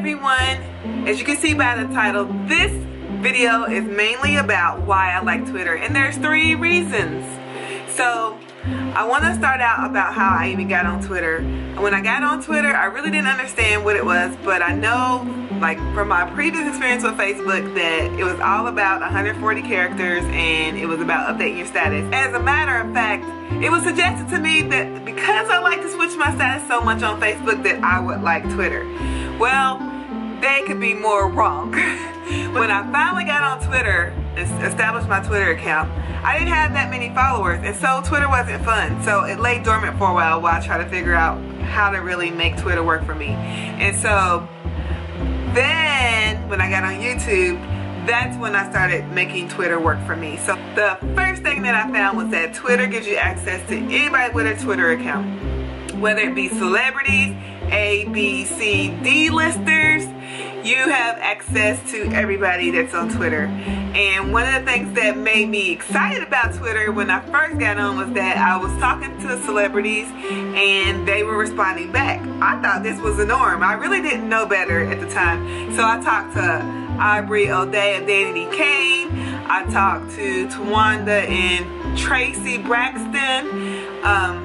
everyone. As you can see by the title, this video is mainly about why I like Twitter, and there's 3 reasons. So I want to start out about how I even got on Twitter. When I got on Twitter, I really didn't understand what it was, but I know, like, from my previous experience with Facebook, that it was all about 140 characters and it was about updating your status. As a matter of fact, it was suggested to me that because I like to switch my status so much on Facebook that I would like Twitter. Well, they could be more wrong. When I finally got on Twitter and established my Twitter account, I didn't have that many followers, and so Twitter wasn't fun. So it lay dormant for a while I tried to figure out how to really make Twitter work for me. And so then when I got on YouTube, that's when I started making Twitter work for me. So the first thing that I found was that Twitter gives you access to anybody with a Twitter account, whether it be celebrities, A, B, C, D listers. You have access to everybody that's on Twitter. And one of the things that made me excited about Twitter when I first got on was that I was talking to celebrities and they were responding back. I thought this was the norm. I really didn't know better at the time. So I talked to Aubrey O'Day of Danity Kane. I talked to Tawanda and Tracy Braxton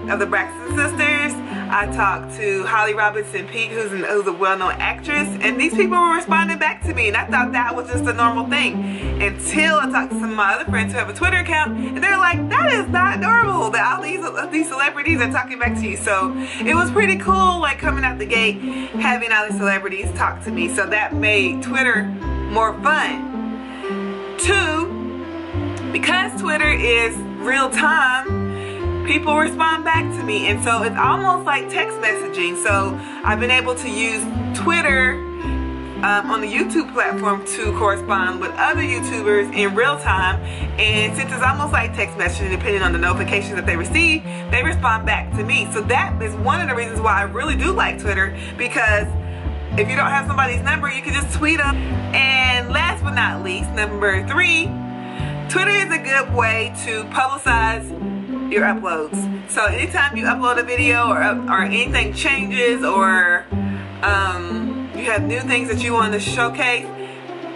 of the Braxton Sisters. I talked to Holly Robinson Peete, who's a well-known actress, and these people were responding back to me, and I thought that was just a normal thing until I talked to some of my other friends who have a Twitter account, and they're like, that is not normal that all these celebrities are talking back to you. So it was pretty cool, like, coming out the gate, having all these celebrities talk to me. So that made Twitter more fun. 2, because Twitter is real time, people respond back to me, and so it's almost like text messaging. So I've been able to use Twitter on the YouTube platform to correspond with other YouTubers in real time, and since it's almost like text messaging, depending on the notifications that they receive, they respond back to me. So that is one of the reasons why I really do like Twitter, because if you don't have somebody's number, you can just tweet them. And last but not least, number 3, Twitter is a good way to publicize your uploads. So anytime you upload a video or anything changes, or you have new things that you want to showcase,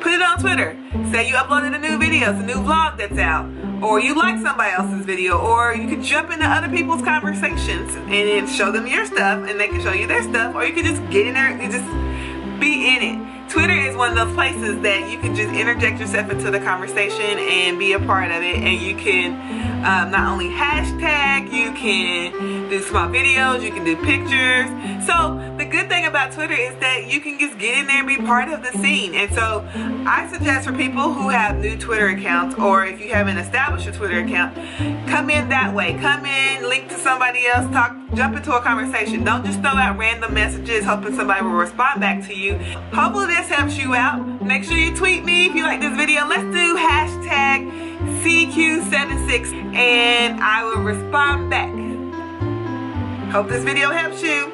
put it on Twitter. Say you uploaded a new video, it's a new vlog that's out, or you like somebody else's video, or you can jump into other people's conversations and then show them your stuff and they can show you their stuff, or you can just get in there and just be in it. Twitter is one of those places that you can just interject yourself into the conversation and be a part of it, and you can not only hashtag, you can do small videos, you can do pictures. So the good thing about Twitter is that you can just get in there and be part of the scene. And so I suggest for people who have new Twitter accounts, or if you haven't established a Twitter account, come in that way. Come in, link to somebody else, jump into a conversation. Don't just throw out random messages hoping somebody will respond back to you. Hopefully this helps you out. Make sure you tweet me if you like this video. Let's do hashtag CQ76 and I will respond back. Hope this video helps you.